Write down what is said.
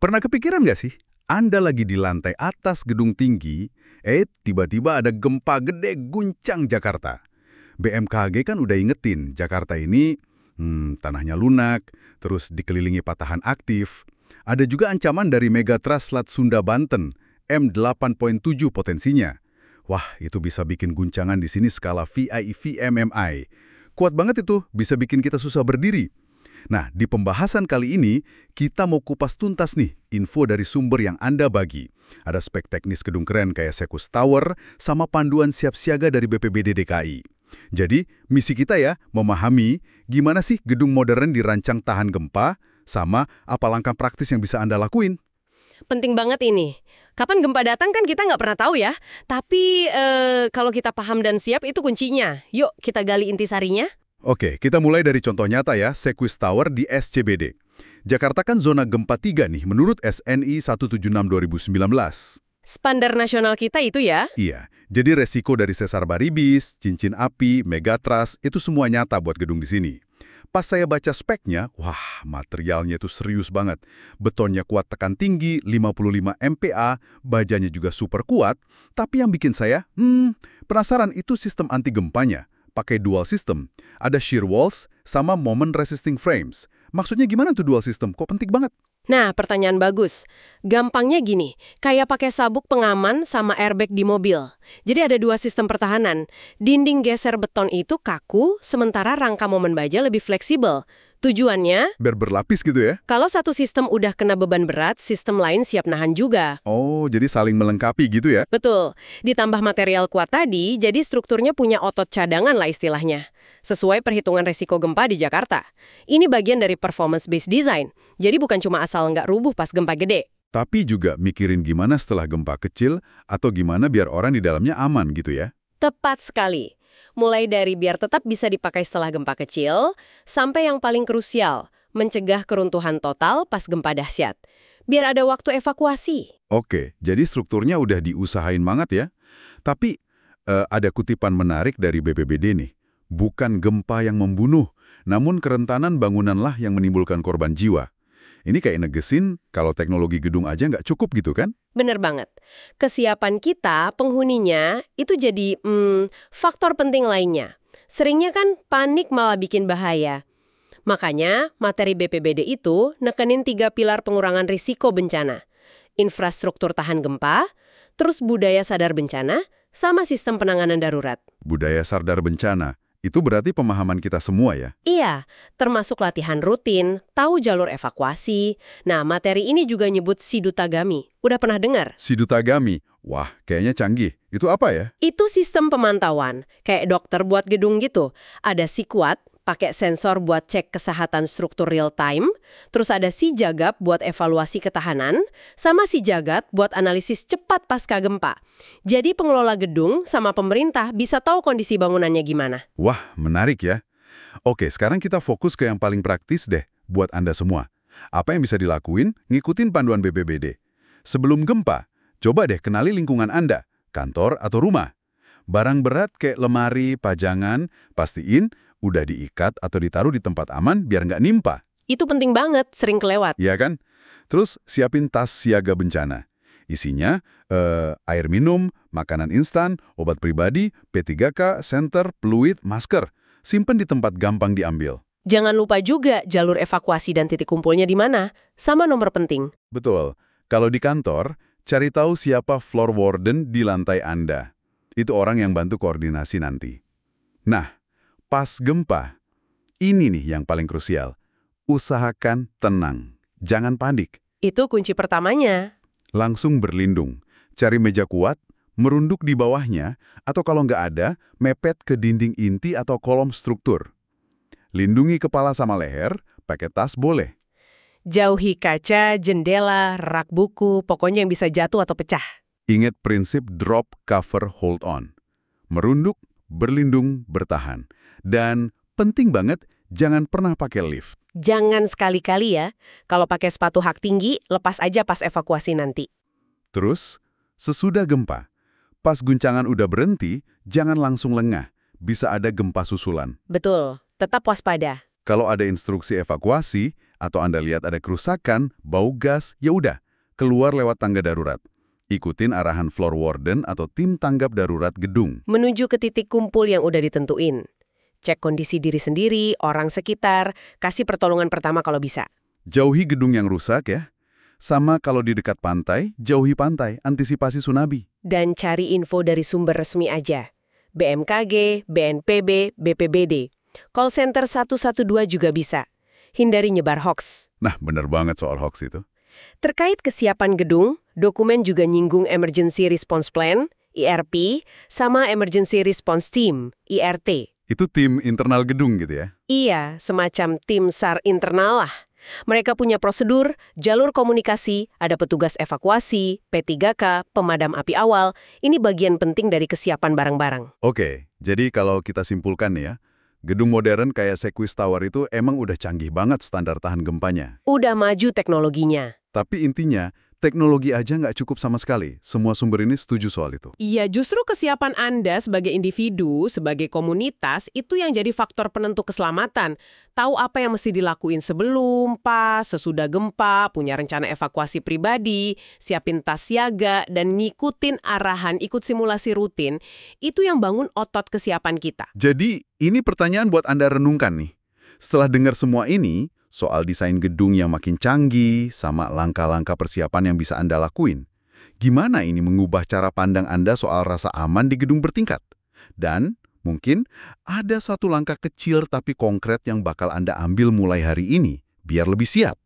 Pernah kepikiran nggak sih? Anda lagi di lantai atas gedung tinggi, tiba-tiba ada gempa gede guncang Jakarta. BMKG kan udah ingetin, Jakarta ini tanahnya lunak, terus dikelilingi patahan aktif. Ada juga ancaman dari Megatrust Selat Sunda Banten, M8.7 potensinya. Wah, itu bisa bikin guncangan di sini skala VIVMMI. Kuat banget itu, bisa bikin kita susah berdiri. Nah, di pembahasan kali ini, kita mau kupas tuntas nih info dari sumber yang Anda bagi. Ada spek teknis gedung keren kayak Sekus Tower, sama panduan siap siaga dari BPBD DKI. Jadi, misi kita ya, memahami gimana sih gedung modern dirancang tahan gempa, sama apa langkah praktis yang bisa Anda lakuin. Penting banget ini. Kapan gempa datang kan kita nggak pernah tahu ya. Tapi kalau kita paham dan siap itu kuncinya. Yuk kita gali intisarinya. Oke, kita mulai dari contoh nyata ya, Sekus Tower di SCBD. Jakarta kan zona gempa 3 nih, menurut SNI 176/2019. Standar nasional kita itu ya. Iya, jadi resiko dari sesar baribis, cincin api, megatrust, itu semua nyata buat gedung di sini. Pas saya baca speknya, wah materialnya itu serius banget. Betonnya kuat tekan tinggi, 55 MPa, bajanya juga super kuat. Tapi yang bikin saya, penasaran itu sistem anti gempanya. Pakai dual system. Ada shear walls sama moment resisting frames. Maksudnya gimana tuh dual system? Kok penting banget? Nah, pertanyaan bagus. Gampangnya gini, kayak pakai sabuk pengaman sama airbag di mobil. Jadi ada dua sistem pertahanan. Dinding geser beton itu kaku, sementara rangka momen baja lebih fleksibel. Tujuannya, Biar berlapis gitu ya? kalau satu sistem udah kena beban berat, sistem lain siap nahan juga. Oh, jadi saling melengkapi gitu ya? Betul. Ditambah material kuat tadi, jadi strukturnya punya otot cadangan lah istilahnya. Sesuai perhitungan resiko gempa di Jakarta. Ini bagian dari performance-based design. Jadi bukan cuma asal nggak rubuh pas gempa gede. Tapi juga mikirin gimana setelah gempa kecil atau gimana biar orang di dalamnya aman gitu ya? Tepat sekali. Mulai dari biar tetap bisa dipakai setelah gempa kecil, sampai yang paling krusial, mencegah keruntuhan total pas gempa dahsyat. Biar ada waktu evakuasi. Oke, jadi strukturnya udah diusahain banget ya. Tapi ada kutipan menarik dari BPBD nih. Bukan gempa yang membunuh, namun kerentanan bangunanlah yang menimbulkan korban jiwa. Ini kayak negesin kalau teknologi gedung aja nggak cukup gitu kan? Bener banget. Kesiapan kita, penghuninya, itu jadi faktor penting lainnya. Seringnya kan panik malah bikin bahaya. Makanya, materi BPBD itu nekenin 3 pilar pengurangan risiko bencana. Infrastruktur tahan gempa, terus budaya sadar bencana, sama sistem penanganan darurat. Budaya sadar bencana, itu berarti pemahaman kita semua ya? Iya, termasuk latihan rutin, tahu jalur evakuasi. Nah, materi ini juga nyebut Sidutagami. Udah pernah dengar? Sidutagami, wah kayaknya canggih. Itu apa ya? Itu sistem pemantauan, kayak dokter buat gedung gitu. Ada Sikwat, pakai sensor buat cek kesehatan struktur real time, terus ada Sijagap buat evaluasi ketahanan, sama Sijagat buat analisis cepat pasca gempa. Jadi pengelola gedung sama pemerintah bisa tahu kondisi bangunannya gimana. Wah, menarik ya. Oke, sekarang kita fokus ke yang paling praktis deh buat Anda semua. Apa yang bisa dilakuin? Ngikutin panduan BPBD. Sebelum gempa, coba deh kenali lingkungan Anda, kantor atau rumah. Barang berat kayak lemari, pajangan, pastiin udah diikat atau ditaruh di tempat aman biar nggak nimpa. Itu penting banget, sering kelewat. Iya kan? Terus siapin tas siaga bencana. Isinya air minum, makanan instan, obat pribadi, P3K, senter, fluid, masker. Simpen di tempat gampang diambil. Jangan lupa juga jalur evakuasi dan titik kumpulnya di mana, sama nomor penting. Betul. Kalau di kantor, cari tahu siapa floor warden di lantai Anda. Itu orang yang bantu koordinasi nanti. Nah, pas gempa, ini nih yang paling krusial. Usahakan tenang, jangan panik. Itu kunci pertamanya. Langsung berlindung, cari meja kuat, merunduk di bawahnya, atau kalau nggak ada, mepet ke dinding inti atau kolom struktur. Lindungi kepala sama leher, pakai tas boleh. Jauhi kaca, jendela, rak buku, pokoknya yang bisa jatuh atau pecah. Ingat prinsip drop, cover, hold on. Merunduk, berlindung, bertahan. Dan penting banget, jangan pernah pakai lift. Jangan sekali-kali ya, kalau pakai sepatu hak tinggi, lepas aja pas evakuasi nanti. Terus, sesudah gempa, pas guncangan udah berhenti, jangan langsung lengah. Bisa ada gempa susulan. Betul, tetap waspada. Kalau ada instruksi evakuasi, Atau Anda lihat ada kerusakan, bau gas, ya udah, keluar lewat tangga darurat. Ikutin arahan floor warden atau tim tanggap darurat gedung. Menuju ke titik kumpul yang udah ditentuin. Cek kondisi diri sendiri, orang sekitar, kasih pertolongan pertama kalau bisa. Jauhi gedung yang rusak ya. Sama kalau di dekat pantai, jauhi pantai, antisipasi tsunami. Dan cari info dari sumber resmi aja. BMKG, BNPB, BPBD. Call center 112 juga bisa. Hindari nyebar hoax. Nah, bener banget soal hoax itu. Terkait kesiapan gedung, dokumen juga nyinggung Emergency Response Plan, ERP, sama Emergency Response Team, ERT. Itu tim internal gedung gitu ya? Iya, semacam tim SAR internal lah. Mereka punya prosedur, jalur komunikasi, ada petugas evakuasi, P3K, pemadam api awal. Ini bagian penting dari kesiapan barang-barang. Oke, jadi kalau kita simpulkan nih ya, gedung modern kayak Sequoia Tower itu emang udah canggih banget standar tahan gempanya. Udah maju teknologinya. Tapi intinya, teknologi aja nggak cukup sama sekali. Semua sumber ini setuju soal itu. Iya, justru kesiapan Anda sebagai individu, sebagai komunitas, itu yang jadi faktor penentu keselamatan. Tahu apa yang mesti dilakuin sebelum, pas, sesudah gempa, punya rencana evakuasi pribadi, siapin tas siaga, dan ngikutin arahan, ikut simulasi rutin, itu yang bangun otot kesiapan kita. Jadi, ini pertanyaan buat Anda renungkan nih. Setelah dengar semua ini, soal desain gedung yang makin canggih, sama langkah-langkah persiapan yang bisa Anda lakuin, gimana ini mengubah cara pandang Anda soal rasa aman di gedung bertingkat? Dan mungkin ada satu langkah kecil tapi konkret yang bakal Anda ambil mulai hari ini, biar lebih siap.